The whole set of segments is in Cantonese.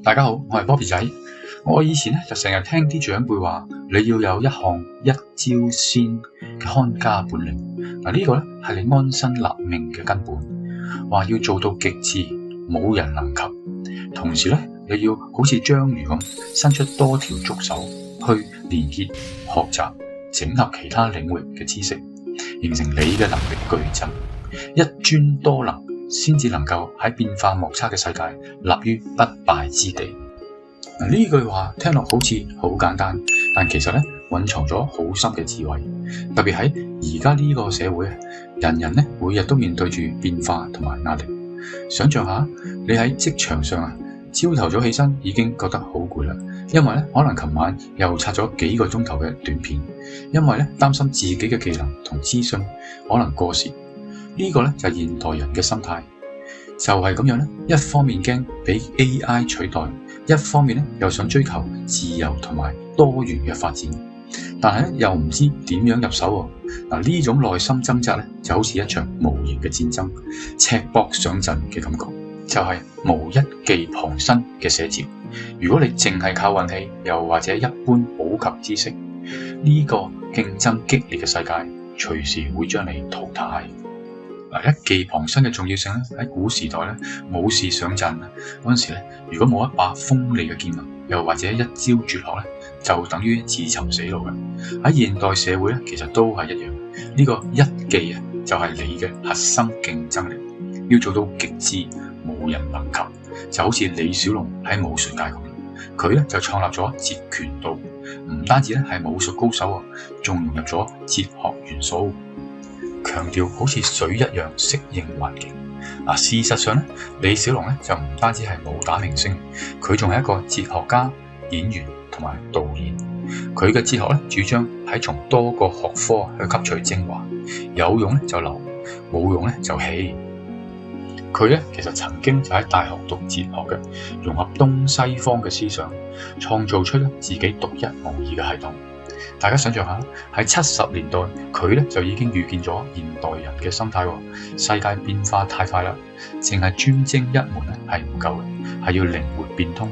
大家好，我係 Bobby 仔。我以前就成日聽啲長輩話，你要有一項一招鮮嘅看家本領。呢個係你安身立命嘅根本。話要做到極致，冇人能及。同時你要好似章魚咁，伸出多條觸手去連結、學習、整合其他領域嘅知識，形成你嘅能力矩陣。一專多能，先至能夠喺變化莫測嘅世界立於不敗之地。呢句話聽落好似好簡單，但其實蘊藏咗好深嘅智慧。特別喺而家呢個社會，人人每日都面對住變化同埋壓力。想象下，你喺職場上朝頭早起身已經覺得好攰啦，因為可能琴晚又刷咗幾個鐘頭嘅短片，因為擔心自己嘅技能同資訊可能過時。呢個就係現代人嘅心態，就係咁樣一方面驚俾 AI 取代，一方面又想追求自由同埋多元嘅發展，但係又唔知點樣入手喎。呢種內心掙扎就好似一場無形嘅戰爭，赤膊上陣嘅感覺，就係無一技傍身嘅寫照。如果你淨係靠運氣，又或者一般普及知識，呢個競爭激烈嘅世界隨時會將你淘汰。一技傍身嘅重要性喺古時代武士上陣嗰陣時如果冇一把鋒利嘅劍又或者一招絕學就等於自尋死路嘅。喺現代社會其實都係一樣。呢個一技就係你嘅核心競爭力，要做到極致，無人能及。就好似李小龍喺武術界咁，佢就創立咗截拳道，唔單止係武術高手，仲融入咗哲學元素，強調好似水一樣適應環境。事實上李小龍就唔單止係武打明星，佢仲係一個哲學家、演員同埋導演。佢嘅哲學主張喺從多個學科去吸取精華，有用就留，冇用就棄。佢其實曾經就喺大學讀哲學嘅，融合東西方嘅思想，創造出自己獨一無二嘅系統。大家想象下，喺70年代，佢就已經預見咗現代人嘅心態。世界變化太快啦，淨係專精一門係唔夠嘅，係要靈活變通。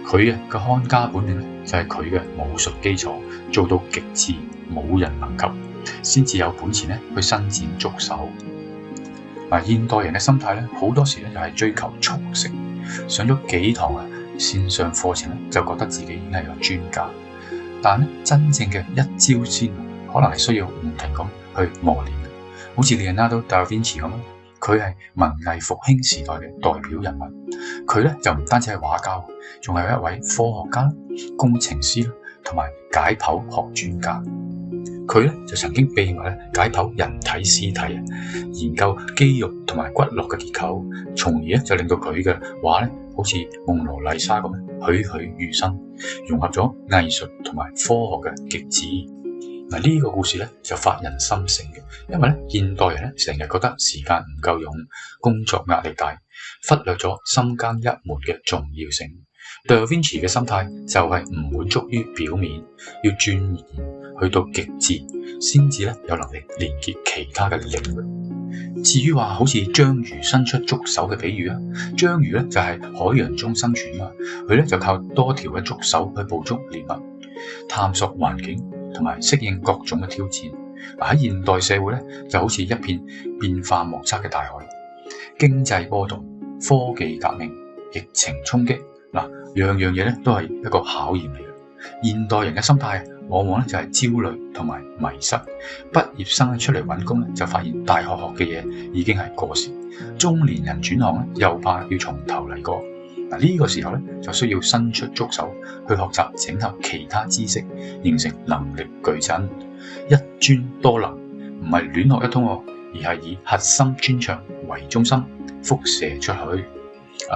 佢嘅看家本領就係佢嘅武術基礎，做到極致，冇人能及，先至有本錢去伸展觸手。現代人嘅心態好多時又係追求速食，上咗幾堂線上課程就覺得自己已經係個專家。但真正嘅一招鮮，可能係需要唔停咁去磨練。好似 Leonardo da Vinci 咁，佢係文藝復興時代嘅代表人物。佢就唔單止係畫家，仲係一位科學家、工程師同埋解剖學專家。佢就曾經秘密解剖人體屍體，研究肌肉同埋骨骼嘅結構，從而就令到佢嘅畫好似蒙羅麗莎咁栩栩如生，融合咗藝術同埋科學嘅極致。呢個故事就發人心醒嘅，因為現代人成日覺得時間唔夠用，工作壓力大，忽略咗深耕一門嘅重要性。Da Vinci 嘅心態就係唔滿足於表面，要鑽研去到極致，先至有能力連結其他嘅領域。至於話好似章魚伸出觸手嘅比喻章魚就係海洋中生存嘛，佢就靠多條嘅觸手去捕捉獵物，探索環境同埋適應各種嘅挑戰。喺現代社會就好似一片變化莫測嘅大海，經濟波動、科技革命、疫情衝擊，樣樣嘢都係一個考驗嚟嘅。現代人嘅心態往往就係焦慮同埋迷失。畢業生出嚟揾工就發現大學學嘅嘢已經係過時，中年人轉行又怕要從頭嚟過。呢個時候就需要伸出觸手去學習整合其他知識，形成能力矩陣。一專多能唔係亂學一通，而係以核心專長為中心輻射出去。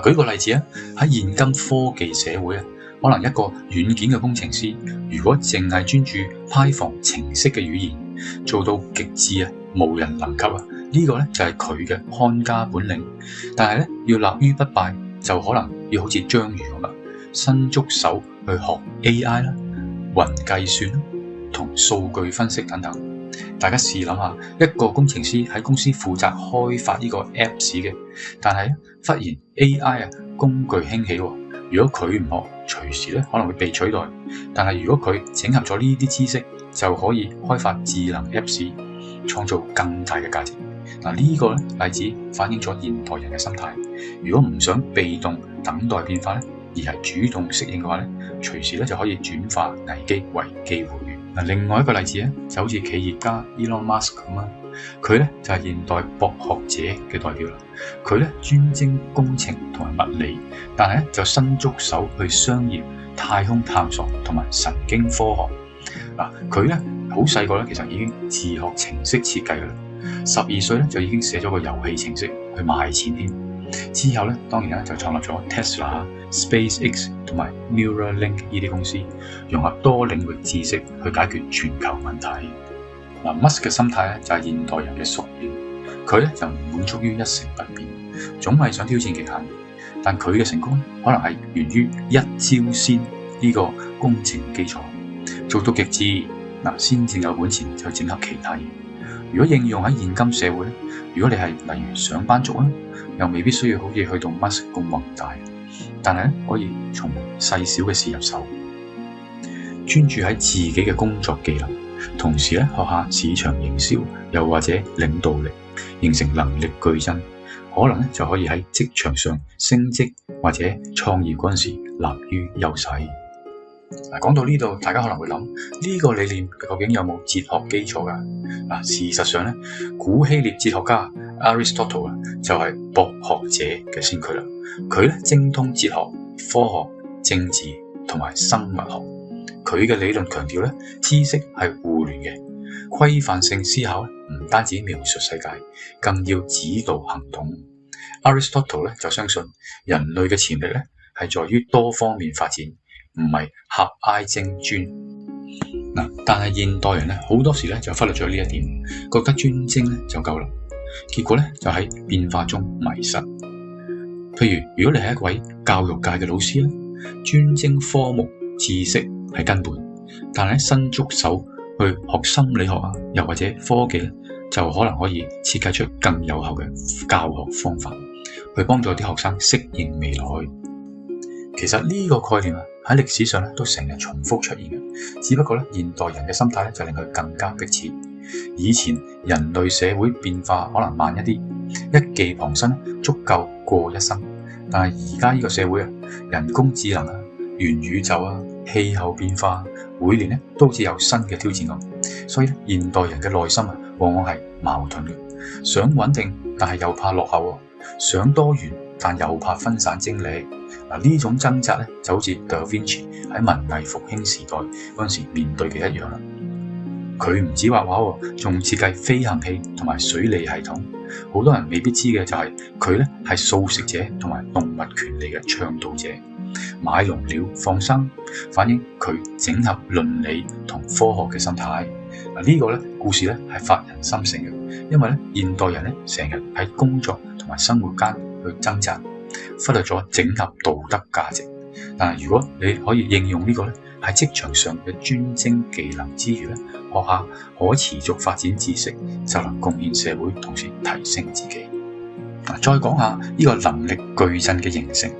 舉個例子喺現今科技社會可能一個軟件嘅工程師，如果淨係專注 Python 程式嘅語言，做到極致無人能及呢個就係佢嘅看家本領。但係要立於不敗，就可能要好似章魚咁伸觸手去學 AI 啦、雲計算同數據分析等等。大家試諗下，一個工程師喺公司負責開發呢個 Apps 嘅，但係忽然 AI 工具興起，如果佢唔學，隨時咧可能會被取代。但係如果佢整合咗呢啲知識，就可以開發智能 Apps， 創造更大嘅價值。嗱，呢個咧例子反映咗現代人嘅心態。如果唔想被動等待變化咧，而係主動適應嘅話咧，隨時咧就可以轉化危機為機會。嗱，另外一個例子咧就好似企業家 Elon Musk 咁啦，佢咧就係現代博學者嘅代表啦。佢咧專精工程同埋物理，但係咧就伸足手去商業、太空探索同埋神經科學。嗱，佢咧好細個咧，其實已經自學程式設計噶啦。12歲咧就已經寫咗個遊戲程式去賣錢添。之後咧，當然咧就創立咗 Tesla、SpaceX 同埋 Neuralink 呢啲公司，融合多領域知識去解決全球問題。嗱，Musk 嘅心態咧就係現代人嘅縮影，佢咧就唔滿足於一成不變，總係想挑戰極限。但佢嘅成功可能係源於一招鮮呢個工程基礎，做到極致嗱，先至有本錢就整合其他嘢。如果應用喺現今社會咧，如果你係例如上班族啊，又未必需要好似去到 Musk 咁宏大，但係咧可以從細小嘅事入手，專注喺自己嘅工作技能，同時咧學下市場營銷，又或者領導力，形成能力矩陣，可能咧就可以喺職場上升職或者創業嗰陣時立於優勢。嗱，講到呢度，大家可能會諗呢個理念究竟有冇哲學基礎㗎？嗱，事實上咧，古希臘哲學家 Aristotle 就係博學者嘅先驅啦。佢咧精通哲學、科學、政治同埋生物學。佢嘅理論強調咧，知識係互聯嘅，規範性思考唔單止描述世界，更要指導行動。Aristotle 咧就相信人類嘅潛力咧係在於多方面發展，唔係狹隘精專。嗱，但係現代人咧好多時咧就忽略咗呢一點，覺得專精咧就夠啦，結果咧就喺變化中迷失。譬如如果你係一位教育界嘅老師咧，專精科目知識係根本，但係伸足手去學心理學啊，又或者科技咧，就可能可以設計出更有效嘅教學方法，去幫助啲學生適應未來。其實呢個概念啊喺歷史上咧都成日重複出現嘅，只不過咧現代人嘅心態咧就令佢更加迫切。以前人類社會變化可能慢一啲，一技傍身足夠過一生，但係而家呢個社會啊，人工智能啊、元宇宙啊、氣候變化，每年咧都好似有新嘅挑戰咁，所以咧現代人嘅內心啊往往係矛盾嘅，想穩定但係又怕落後，想多元但又怕分散精力。嗱，呢種掙扎咧就好似 Da Vinci 喺文藝復興時代嗰陣時面對嘅一樣啦。佢唔止畫畫，仲設計飛行器同埋水利系統。好多人未必知嘅就係佢咧係素食者同埋動物權利嘅倡導者。買籠鳥放生，反映佢整合倫理同科學嘅心態。嗱，呢個咧故事咧係發人深省嘅，因為咧現代人咧成日喺工作同埋生活間去掙扎，忽略咗整合道德價值。但係如果你可以應用呢個咧喺職場上嘅專精技能之餘咧，學下可持續發展知識，就能貢獻社會，同時提升自己。再講下呢個能力矩陣嘅形成，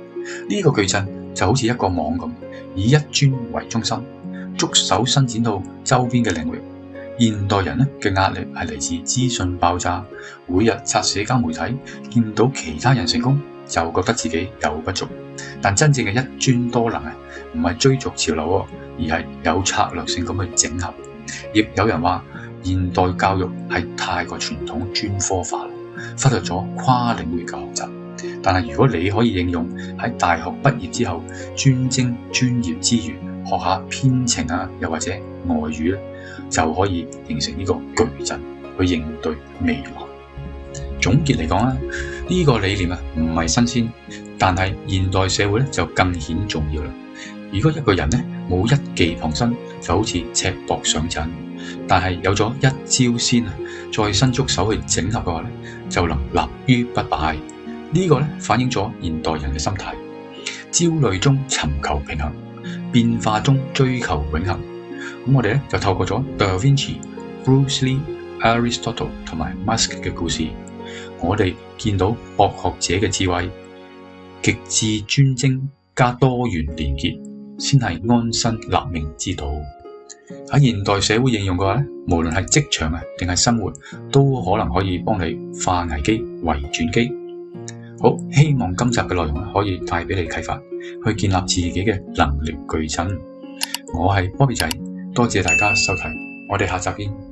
呢個矩陣就好似一個網咁，以一專為中心，觸手伸展到周邊嘅領域。現代人咧嘅壓力係嚟自資訊爆炸，每日刷社交媒體，見到其他人成功就覺得自己有不足。但真正嘅一專多能啊，唔係追逐潮流，而係有策略性咁去整合。亦有人話現代教育係太過傳統專科化，忽略咗跨領域嘅學習。但係如果你可以應用喺大學畢業之後專精專業之餘，學下編程啊，又或者外語咧，就可以形成呢個矩陣去應對未來。總結嚟講啦，呢個理念啊唔係新鮮，但係現代社會咧就更顯重要啦。如果一個人咧冇一技傍身，就好似赤膊上陣，但係有咗一招鮮啊，再伸足手去整合嘅話咧，就能立於不敗。呢個咧反映咗現代人嘅心態，焦慮中尋求平衡，變化中追求永恆。咁我哋咧就透過咗 Da Vinci、Bruce Lee、Aristotle 同埋 Musk 嘅故事，我哋見到博學者嘅智慧，極致專精加多元連結，先係安身立命之道。喺現代社會應用嘅話咧，無論係職場啊定係生活，都可能可以幫你化危機為轉機。好，希望今集嘅內容可以帶俾你啟發，去建立自己嘅能力矩陣。我係 Bobby 仔，多謝大家收睇，我哋下集見。